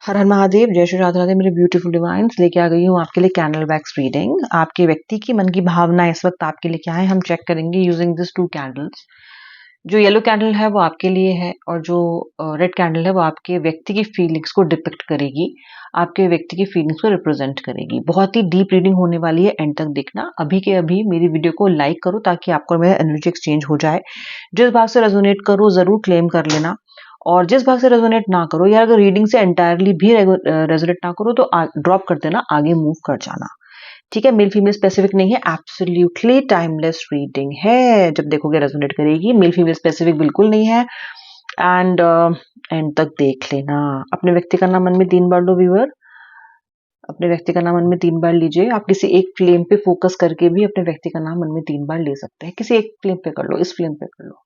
हर हर महादेव, जय श्री राधे राधे मेरे beautiful divine's. लेके आ गई हूँ आपके लिए कैंडल वैक्स रीडिंग। आपके व्यक्ति की मन की भावना इस वक्त आपके लिए क्या है, हम चेक करेंगे यूजिंग दिस 2 कैंडल्स। जो येलो कैंडल है वो आपके लिए है और जो रेड कैंडल है वो आपके व्यक्ति की फीलिंग्स को डिपिक्ट करेगी, आपके व्यक्ति की फीलिंग्स को रिप्रेजेंट करेगी। बहुत ही डीप रीडिंग होने वाली है, एंड तक देखना। अभी के अभी मेरी वीडियो को लाइक करो ताकि आपको मेरा एनर्जी एक्सचेंज हो जाए। जिस भाग से रेजोनेट करो जरूर क्लेम कर लेना, और जिस भाग से रेजोनेट ना करो या अगर रीडिंग से एंटायरली भी रेजोनेट ना करो तो ड्रॉप कर देना, आगे मूव कर जाना। ठीक है, मेल फीमेल स्पेसिफिक नहीं है, एब्सोल्युटली टाइमलेस रीडिंग है। जब देखोगे रेजोनेट करेगी, मेल फीमेल स्पेसिफिक बिल्कुल नहीं है। एंड एंड तक देख लेना। अपने व्यक्ति का नाम मन में 3 बार लो व्यूअर, अपने व्यक्ति का नाम मन में 3 बार लीजिए। आप किसी एक फ्लेम पे फोकस करके भी अपने व्यक्ति का नाम मन में 3 बार ले सकते हैं। किसी एक फ्लेम पे कर लो, इस फ्लेम पे कर लो।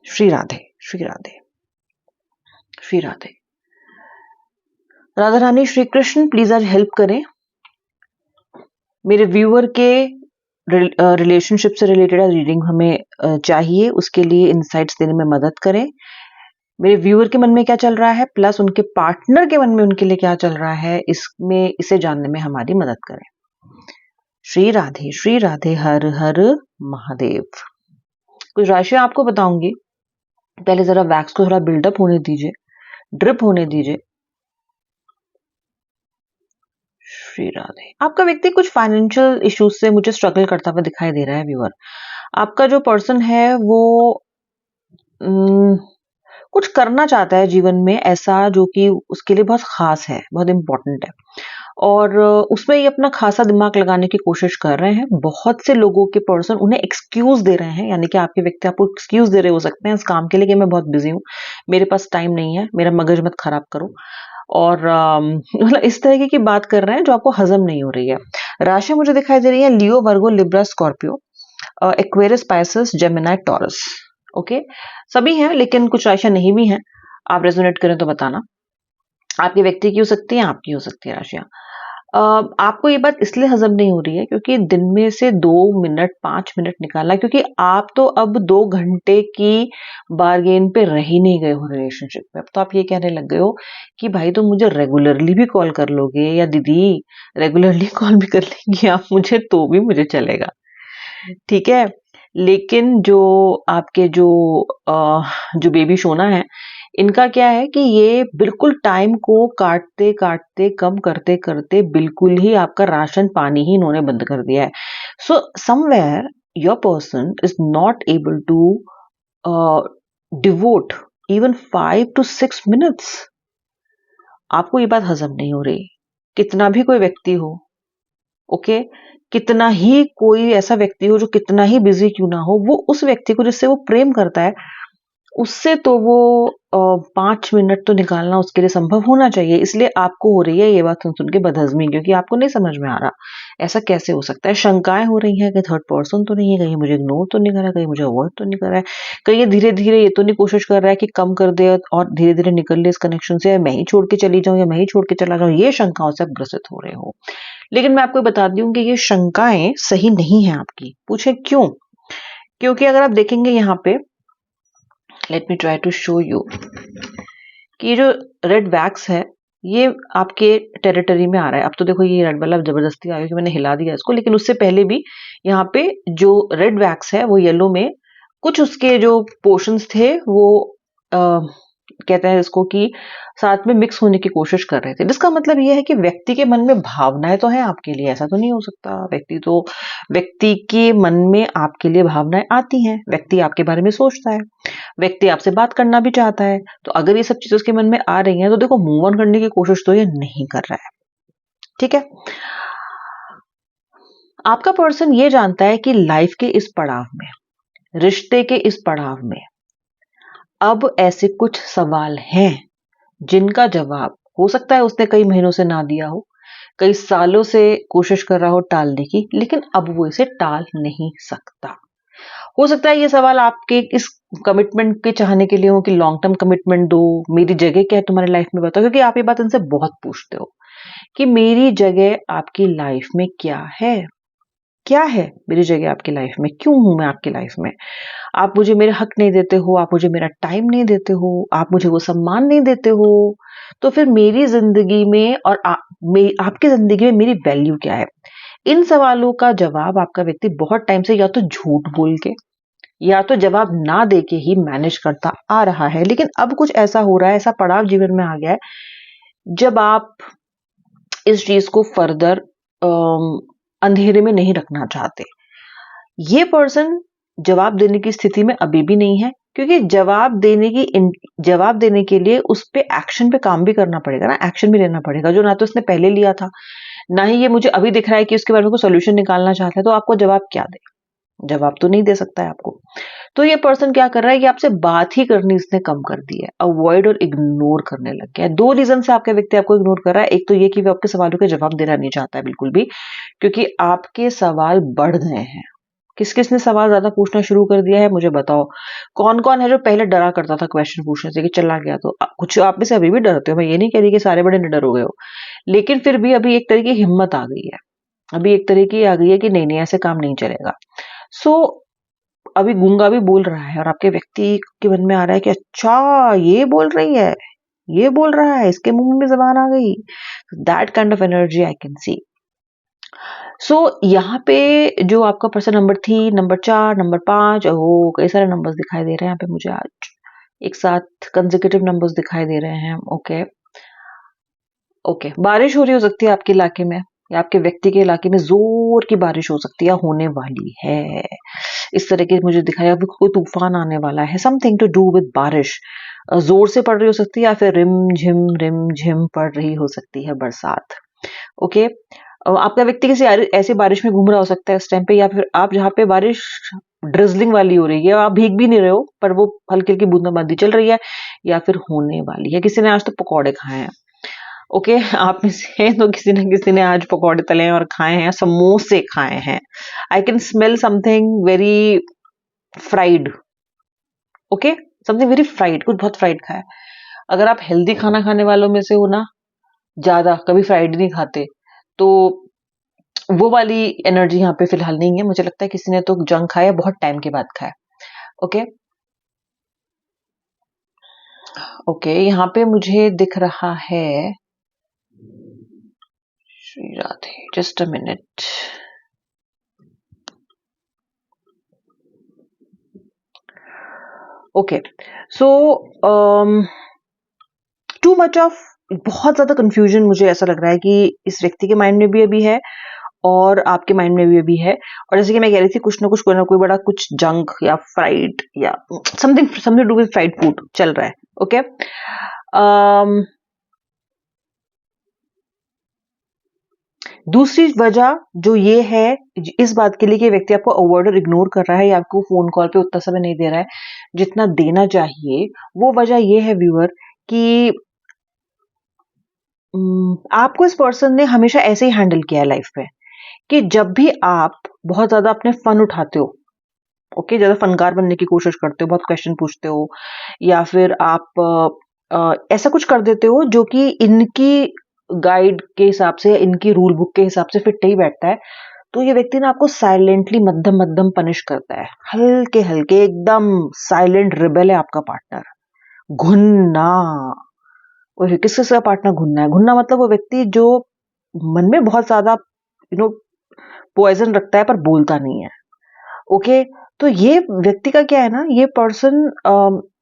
श्री राधे, श्री राधे, श्री राधे। राधा रानी श्री कृष्ण प्लीज आज हेल्प करें। मेरे व्यूअर के रिलेशनशिप से रिलेटेड रीडिंग हमें चाहिए, उसके लिए इनसाइट्स देने में मदद करें। मेरे व्यूअर के मन में क्या चल रहा है, प्लस उनके पार्टनर के मन में उनके लिए क्या चल रहा है, इसमें इसे जानने में हमारी मदद करें। श्री राधे, हर हर महादेव। कुछ राशियां आपको बताऊंगी, पहले जरा वैक्स को थोड़ा बिल्डअप होने दीजिए, ड्रिप होने दीजिए। श्री राधे। आपका व्यक्ति कुछ फाइनेंशियल इश्यूज से मुझे स्ट्रगल करता हुआ दिखाई दे रहा है व्यूअर। आपका जो पर्सन है वो कुछ करना चाहता है जीवन में ऐसा जो कि उसके लिए बहुत खास है, बहुत इंपॉर्टेंट है, और उसमें ये अपना खासा दिमाग लगाने की कोशिश कर रहे हैं। बहुत से लोगों के पर्सन उन्हें एक्सक्यूज दे रहे हैं, यानी कि आपके व्यक्ति आपको एक्सक्यूज दे रहे हो सकते हैं इस काम के लिए कि मैं बहुत बिजी हूँ, मेरे पास टाइम नहीं है, मेरा मगज मत खराब करो, और मतलब इस तरीके की बात कर रहे हैं जो आपको हजम नहीं हो रही है। राशि मुझे दिखाई दे रही है Leo, Virgo, Libra, Scorpio, Aquarius, Pisces, Gemini, Taurus. Okay, सभी हैं लेकिन कुछ राशियां नहीं भी हैं। आप रेजोनेट करें तो बताना। आपके व्यक्ति की हो सकती है, आपकी हो सकती है राशियां। आपको ये बात इसलिए हजम नहीं हो रही है क्योंकि दिन में से 2 मिनट 5 मिनट निकालना, क्योंकि आप तो अब 2 घंटे की बार्गेन पे रह ही नहीं गए हो रिलेशनशिप में। अब तो आप ये कहने लग गए हो कि भाई तुम मुझे रेगुलरली भी कॉल कर लोगे, या दीदी रेगुलरली कॉल भी कर लेंगी आप मुझे तो भी मुझे चलेगा। ठीक है, लेकिन जो आपके जो बेबी सोना है, इनका क्या है कि ये बिल्कुल टाइम को काटते काटते, कम करते करते बिल्कुल ही आपका राशन पानी ही इन्होंने बंद कर दिया है। So somewhere your person is not able to devote even 5 to 6 minutes। आपको ये बात हजम नहीं हो रही, कितना भी कोई व्यक्ति हो, ओके, कितना ही कोई ऐसा व्यक्ति हो जो कितना ही बिजी क्यों ना हो, वो उस व्यक्ति को जिससे वो प्रेम करता है उससे तो वो 5 मिनट तो निकालना उसके लिए संभव होना चाहिए। इसलिए आपको हो रही है ये बात सुन सुन के बदहजमी, क्योंकि आपको नहीं समझ में आ रहा ऐसा कैसे हो सकता है। शंकाएं हो रही हैं कि थर्ड पर्सन तो नहीं है, कहीं मुझे इग्नोर तो नहीं कर रहा है, कहीं मुझे अवॉइड तो नहीं कर रहा है, कहीं ये धीरे धीरे ये तो नहीं कोशिश कर रहा है कि कम कर दे और धीरे धीरे निकल ले इस कनेक्शन से, मैं ही छोड़ के चली जाऊं या मैं ही छोड़ के चला जाऊं। ये शंकाओं से आप ग्रसित हो रहे हो, लेकिन मैं आपको बता दूं कि ये शंकाएं सही नहीं है आपकी। पूछे क्यों? क्योंकि अगर आप देखेंगे यहाँ पे, let me try to show you कि ये जो रेड वैक्स है ये आपके टेरिटरी में आ रहा है। अब तो देखो ये रेड वाला जबरदस्ती आ गया कि मैंने हिला दिया इसको, लेकिन उससे पहले भी यहाँ पे जो रेड वैक्स है वो येलो में कुछ उसके जो पोर्शंस थे वो कहते हैं इसको कि साथ में मिक्स होने की कोशिश कर रहे थे। जिसका मतलब ये है कि व्यक्ति के मन में भावनाएं तो हैं आपके लिए, ऐसा तो नहीं हो सकता। व्यक्ति के मन में आपके लिए भावनाएं आती हैं, व्यक्ति आपके बारे में सोचता है, व्यक्ति आपसे बात करना भी चाहता है। तो अगर ये सब चीजें उसके मन में आ रही हैं तो देखो मूव ऑन करने की कोशिश तो ये नहीं कर रहा है। ठीक है, आपका पर्सन ये जानता है कि लाइफ के इस पड़ाव में, रिश्ते के इस पड़ाव में अब ऐसे कुछ सवाल हैं जिनका जवाब हो सकता है उसने कई महीनों से ना दिया हो, कई सालों से कोशिश कर रहा हो टालने की, लेकिन अब वो इसे टाल नहीं सकता। हो सकता है ये सवाल आपके इस कमिटमेंट के चाहने के लिए हो कि लॉन्ग टर्म कमिटमेंट दो, मेरी जगह क्या है तुम्हारी लाइफ में बताओ, क्योंकि आप ये बात इनसे बहुत पूछते हो कि मेरी जगह आपकी लाइफ में क्या है। क्या है मेरी जगह आपकी लाइफ में, क्यों हूं मैं आपकी लाइफ में। आप मुझे मेरे हक नहीं देते हो, आप मुझे मेरा टाइम नहीं देते हो, आप मुझे वो सम्मान नहीं देते हो, तो फिर मेरी जिंदगी में और आपकी जिंदगी में मेरी वैल्यू क्या है। इन सवालों का जवाब आपका व्यक्ति बहुत टाइम से या तो झूठ बोल के या तो जवाब ना दे के ही मैनेज करता आ रहा है। लेकिन अब कुछ ऐसा हो रहा है, ऐसा पड़ाव जीवन में आ गया है, जब आप इस चीज को फर्दर अंधेरे में नहीं रखना चाहते। ये पर्सन जवाब देने की स्थिति में अभी भी नहीं है, क्योंकि जवाब देने के लिए उस पे एक्शन पे काम भी करना पड़ेगा ना, एक्शन भी लेना पड़ेगा, जो ना तो उसने पहले लिया था, ना ही ये मुझे अभी दिख रहा है कि उसके बारे में कोई सोल्यूशन निकालना चाहता है। तो आपको जवाब क्या दे, जवाब तो नहीं दे सकता है आपको। तो ये पर्सन क्या कर रहा है कि आपसे बात ही करनी इसने कम कर दी है, अवॉइड और इग्नोर करने लग गया है। दो रीजन से आपका व्यक्ति आपको इग्नोर कर रहा है। एक तो ये कि वो आपके सवालों के जवाब देना नहीं चाहता है बिल्कुल भी, क्योंकि आपके सवाल बढ़ गए हैं। किस किस ने सवाल ज्यादा पूछना शुरू कर दिया है, मुझे बताओ। कौन कौन है जो पहले डरा करता था क्वेश्चन पूछने से कि चला गया, तो कुछ आप में से अभी भी डरते हो। मैं ये नहीं कह रही कि सारे बड़े निडर हो गए हो, लेकिन फिर भी अभी एक तरह की हिम्मत आ गई है, अभी एक तरह की आ गई है कि नहीं नहीं ऐसे काम नहीं चलेगा। सो अभी गूंगा भी बोल रहा है और आपके व्यक्ति के मन में आ रहा है कि अच्छा ये बोल रही है, ये बोल रहा है, इसके मुंह में जबान आ गई। That kind of energy I can see. So यहाँ पे जो आपका पर्सन नंबर 3, नंबर 4, नंबर 5, ओ कई सारे नंबर्स दिखाई दे रहे हैं यहाँ पे मुझे आज एक साथ, कंसेक्यूटिव नंबर्स दिखाई दे रहे हैं। ओके ओके, बारिश हो रही हो सकती है आपके इलाके में, या आपके व्यक्ति के इलाके में जोर की बारिश हो सकती है, होने वाली है। इस तरह के मुझे दिखाया कोई तूफान आने वाला है, समथिंग टू डू विद बारिश। जोर से पड़ रही हो सकती है या फिर रिम झिम पड़ रही हो सकती है बरसात। ओके, आपका व्यक्ति किसी ऐसी बारिश में घूम रहा हो सकता है इस टाइम पे, या फिर आप जहाँ पे बारिश ड्रिजलिंग वाली हो रही है, आप भीग भी नहीं रहे हो पर वो हल्की हल्की बूंदाबांदी चल रही है, या फिर होने वाली है। किसी ने आज तो पकौड़े खाए हैं। ओके, आप में से तो किसी न किसी ने आज पकौड़े तले हैं और खाए हैं, समोसे खाए हैं। I can smell something very fried. Okay, something very fried, कुछ बहुत फ्राइड खाया है। अगर आप हेल्दी खाना खाने वालों में से हो ना, ज्यादा कभी फ्राइड नहीं खाते, तो वो वाली एनर्जी यहाँ पे फिलहाल नहीं है। मुझे लगता है किसी ने तो जंक खाया, बहुत टाइम के बाद खाया। ओके ओके, यहाँ पे मुझे दिख रहा है, Shri Radhe, just a minute. Okay, so too much of, बहुत ज्यादा कंफ्यूजन मुझे ऐसा लग रहा है कि इस व्यक्ति के माइंड में भी अभी है और आपके माइंड में भी अभी है। और जैसे कि मैं कह रही थी, कुछ ना कोई बड़ा कुछ जंक या फ्राइड या something do with fried food चल रहा है। ओके, दूसरी वजह जो ये है इस बात के लिए कि व्यक्ति आपको अवॉइड और इग्नोर कर रहा है या आपको फोन कॉल पे उतना समय नहीं दे रहा है जितना देना चाहिए, वो वजह ये है व्यूअर कि आपको इस पर्सन ने हमेशा ऐसे ही हैंडल किया है लाइफ में कि जब भी आप बहुत ज्यादा अपने फन उठाते हो, ओके, ज्यादा फनकार बनने की कोशिश करते हो, बहुत क्वेश्चन पूछते हो, या फिर आप ऐसा कुछ कर देते हो जो कि इनकी गाइड के हिसाब से, इनकी रूल बुक के हिसाब से फिट नहीं बैठता है, तो ये व्यक्ति ना आपको साइलेंटली मध्यम मध्यम पनिश करता है, हल्के हल्के, एकदम साइलेंट रिबेल है आपका पार्टनर। घुन्ना, और किस किस का पार्टनर घुन्ना है? घुन्ना मतलब वो व्यक्ति जो मन में बहुत ज्यादा पॉइजन रखता है पर बोलता नहीं है। ओके, तो ये व्यक्ति का क्या है ना, ये पर्सन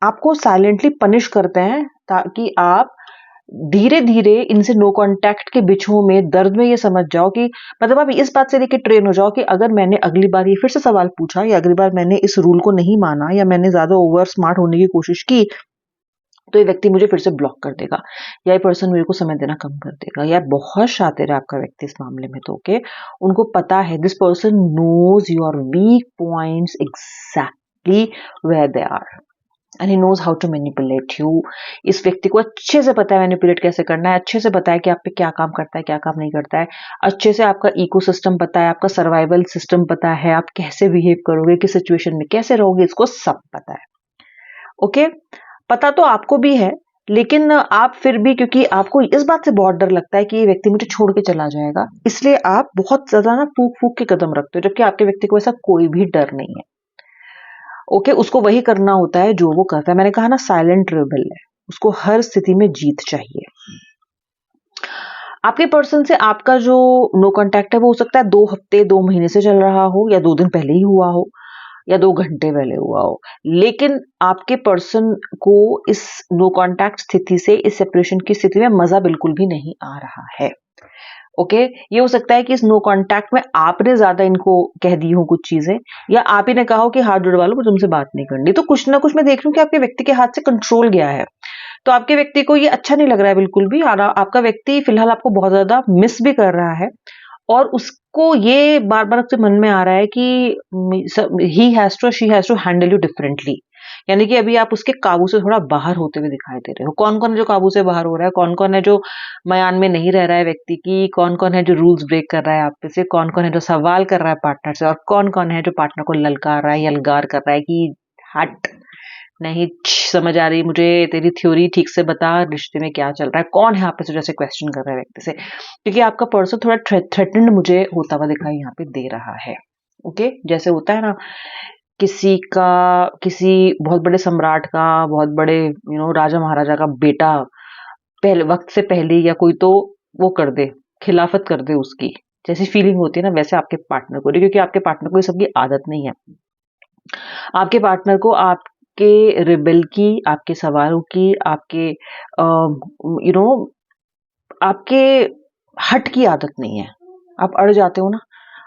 आपको साइलेंटली पनिश करते हैं ताकि आप धीरे धीरे इनसे नो कांटेक्ट के बिछुओं में, दर्द में ये समझ जाओ कि, मतलब आप इस बात से लेके ट्रेन हो जाओ कि अगर मैंने अगली बार ये फिर से सवाल पूछा, या अगली बार मैंने इस रूल को नहीं माना, या मैंने ज्यादा ओवर स्मार्ट होने की कोशिश की, तो ये व्यक्ति मुझे फिर से ब्लॉक कर देगा, या ये पर्सन मेरे को समय देना कम कर देगा। यार बहुत शातिर है आपका व्यक्ति इस मामले में, तो ओके, उनको पता है, this person knows your weak points exactly where they are and he knows how to manipulate you. इस व्यक्ति को अच्छे से पता है मैनिपुलेट कैसे करना है, अच्छे से पता है कि आप पे क्या काम करता है, क्या काम नहीं करता है, अच्छे से आपका इकोसिस्टम पता है, आपका सर्वाइवल सिस्टम पता है, आप कैसे बिहेव करोगे, किस सिचुएशन में कैसे रहोगे, इसको सब पता है। ओके, पता तो आपको भी है, लेकिन आप फिर भी, क्योंकि आपको इस बात से बहुत डर लगता है कि ये व्यक्ति मुझे छोड़ के चला जाएगा, इसलिए आप बहुत ज्यादा ना फूक फूक के कदम रखते हो, जबकि आपके व्यक्ति को ऐसा कोई भी डर नहीं है। ओके, उसको वही करना होता है जो वो करता है। मैंने कहा ना, साइलेंट रिबेल है, उसको हर स्थिति में जीत चाहिए। आपके पर्सन से आपका जो नो कांटेक्ट है वो हो सकता है 2 हफ्ते 2 महीने से चल रहा हो, या 2 दिन पहले ही हुआ हो, या 2 घंटे पहले हुआ हो, लेकिन आपके पर्सन को इस नो कांटेक्ट स्थिति से, इस सेपरेशन की स्थिति में मजा बिल्कुल भी नहीं आ रहा है। ओके, ये हो सकता है कि इस नो कांटेक्ट में आपने ज्यादा इनको कह दी हो कुछ चीजें, या आप ही ने कहा हो कि हाथ जुड़वा लो, मुझे तुमसे बात नहीं करनी। तो कुछ ना कुछ मैं देख रही हूँ कि आपके व्यक्ति के हाथ से कंट्रोल गया है, तो आपके व्यक्ति को ये अच्छा नहीं लग रहा है बिल्कुल भी। और आपका व्यक्ति फिलहाल आपको बहुत ज्यादा मिस भी कर रहा है, और उसको ये बार बार आपसे मन में आ रहा है कि he has to, she has to handle you differently. यानी कि अभी आप उसके काबू से थोड़ा बाहर होते हुए दिखाई दे रहे हो। कौन कौन है जो काबू से बाहर हो रहा है, कौन कौन है जो मयान में नहीं रह रहा है व्यक्ति की, कौन कौन है जो रूल्स ब्रेक कर रहा है आप पे से, कौन कौन है जो सवाल कर रहा है पार्टनर से, और कौन कौन है जो पार्टनर को ललकार रहा है, यलगार कर रहा है कि हट, नहीं समझ आ रही मुझे तेरी थ्योरी, ठीक से बता रिश्ते में क्या चल रहा है, कौन है आप पे से जैसे क्वेश्चन कर रहा है व्यक्ति से। क्योंकि आपका पर्सन थोड़ा थ्रेटन्ड मुझे होता हुआ दिखाई यहाँ पे दे रहा है। ओके, जैसे होता है ना किसी का, किसी बहुत बड़े सम्राट का, बहुत बड़े राजा महाराजा का बेटा पहले वक्त से पहले या कोई तो वो कर दे, खिलाफत कर दे उसकी, जैसी फीलिंग होती है ना, वैसे आपके पार्टनर को, क्योंकि आपके पार्टनर को ये सबकी आदत नहीं है। आपके पार्टनर को आपके रिबेल की, आपके सवालों की, आपके आपके हट की आदत नहीं है। आप अड़ जाते हो ना,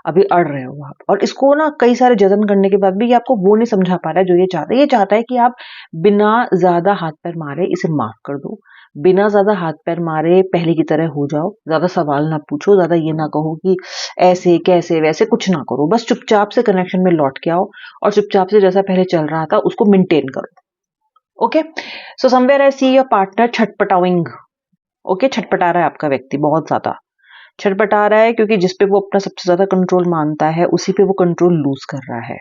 अभी अड़ रहे हो आप, और इसको ना कई सारे जतन करने के बाद भी ये आपको वो नहीं समझा पा रहा है जो ये चाहता है। ये चाहता है कि आप बिना ज्यादा हाथ पैर मारे इसे माफ कर दो, बिना ज्यादा हाथ पैर मारे पहले की तरह हो जाओ, ज्यादा सवाल ना पूछो, ज्यादा ये ना कहो कि ऐसे कैसे वैसे, कुछ ना करो, बस चुपचाप से कनेक्शन में लौट के आओ, और चुपचाप से जैसा पहले चल रहा था उसको मेंटेन करो। Okay, so somewhere I see your partner छटपटाइंग। ओके, छटपटा रहा है आपका व्यक्ति, बहुत ज्यादा छटपटा रहा है, क्योंकि जिस पे वो अपना सबसे ज्यादा कंट्रोल मानता है उसी पे वो कंट्रोल लूज कर रहा है।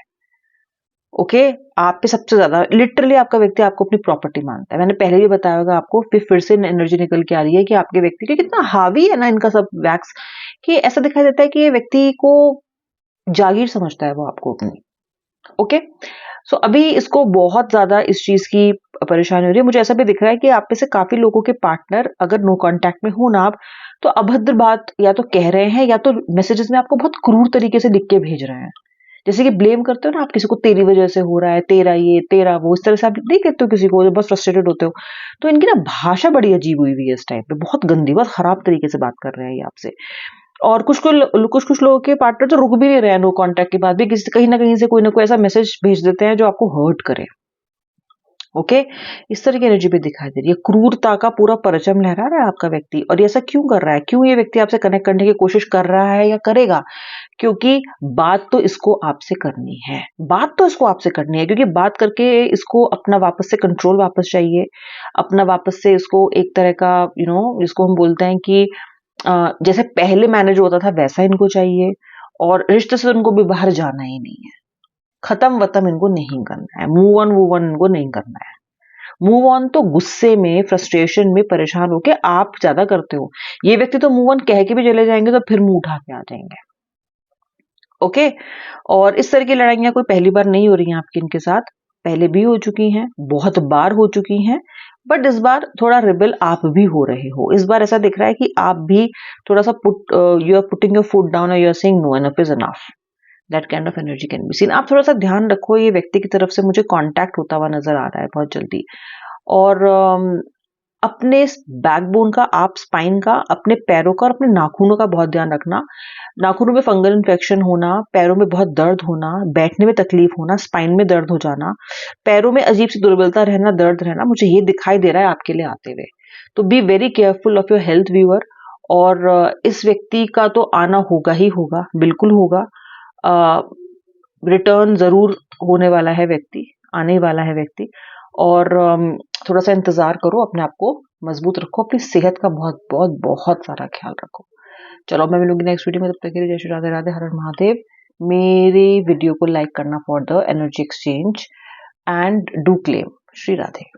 ओके, आप पे सबसे ज्यादा लिटरली आपका व्यक्ति आपको अपनी प्रॉपर्टी मानता है। मैंने पहले भी बताया होगा आपको, फिर से एनर्जी निकल के आ रही है कि आपके व्यक्ति के कितना हावी है ना इनका सब वैक्स, कि ऐसा दिखाई देता है कि ये व्यक्ति को जागीर समझता है वो आपको अपनी। ओके, सो अभी इसको बहुत ज्यादा इस चीज की परेशानी हो रही है। मुझे ऐसा भी दिख रहा है कि आप में से काफी लोगों के पार्टनर अगर नो कांटेक्ट में हो ना आप, तो अभद्र बात या तो कह रहे हैं, या तो मैसेजेस में आपको बहुत क्रूर तरीके से लिख के भेज रहे हैं। जैसे कि ब्लेम करते हो ना आप किसी को, तेरी वजह से हो रहा है, तेरा ये तेरा वो, इस तरह से आप नहीं कहते हो किसी को जब बहुत फ्रस्ट्रेटेड होते हो। तो इनकी ना भाषा बड़ी अजीब हुई हुई है इस टाइम पे, बहुत गंदी, बहुत खराब तरीके से बात कर रहे हैं ये आपसे। और कुछ लोगों के पार्टनर तो रुक भी नहीं रहे हैं नो कांटेक्ट के बाद भी, किसी कहीं ना कहीं से कोई ना कोई ऐसा मैसेज भेज देते हैं जो आपको हर्ट करे। ओके, इस तरह की एनर्जी भी दिखाई दे रही है। क्रूरता का पूरा परचम लहरा रहा है आपका व्यक्ति, और ये ऐसा क्यों कर रहा है, क्यों ये व्यक्ति आपसे कनेक्ट करने की कोशिश कर रहा है या करेगा? क्योंकि बात तो इसको आपसे करनी है, बात तो इसको आपसे करनी है, क्योंकि बात करके इसको अपना वापस से कंट्रोल वापस चाहिए, अपना वापस से इसको एक तरह का जिसको हम बोलते हैं कि जैसे पहले मैनेज होता था वैसा इनको चाहिए, और रिश्ते से उनको भी बाहर जाना ही नहीं है, खत्म वतम इनको नहीं करना है, मूव ऑन इनको नहीं करना है। मूव ऑन तो गुस्से में, फ्रस्ट्रेशन में, परेशान होके आप ज्यादा करते हो। ये व्यक्ति तो मूव ऑन कह के भी चले जाएंगे तो फिर मुंह उठा के आ जाएंगे। ओके, और इस तरह की लड़ाइयां कोई पहली बार नहीं हो रही हैं आपकी इनके साथ, पहले भी हो चुकी हैं, बहुत बार हो चुकी हैं, बट इस बार थोड़ा रिबेल आप भी हो रहे हो। इस बार ऐसा दिख रहा है कि आप भी थोड़ा सा you are putting your foot down, और you are saying no, enough is enough. That kind of energy can be seen. आप थोड़ा सा ध्यान रखो, ये व्यक्ति की तरफ से मुझे कांटेक्ट होता हुआ नजर आ रहा है बहुत जल्दी। और अपने बैकबोन का, आप स्पाइन का, अपने पैरों का और अपने नाखूनों का बहुत ध्यान रखना। नाखूनों में फंगल इन्फेक्शन होना, पैरों में बहुत दर्द होना, बैठने में तकलीफ होना, स्पाइन में दर्द हो जाना, पैरों में अजीब सी दुर्बलता रहना, दर्द रहना, मुझे ये दिखाई दे रहा है आपके लिए आते हुए। तो be very careful of your health viewer. और इस व्यक्ति का तो आना होगा ही होगा, बिल्कुल होगा। रिटर्न जरूर होने वाला है व्यक्ति, आने वाला है व्यक्ति। और थोड़ा सा इंतजार करो, अपने आप को मजबूत रखो, अपनी सेहत का बहुत बहुत बहुत सारा ख्याल रखो। चलो, मैं मिलूंगी नेक्स्ट वीडियो में, तब तक के लिए जय श्री राधे राधे, हर हर महादेव। मेरे वीडियो को लाइक करना for the energy exchange, and do claim. Shri Radhe.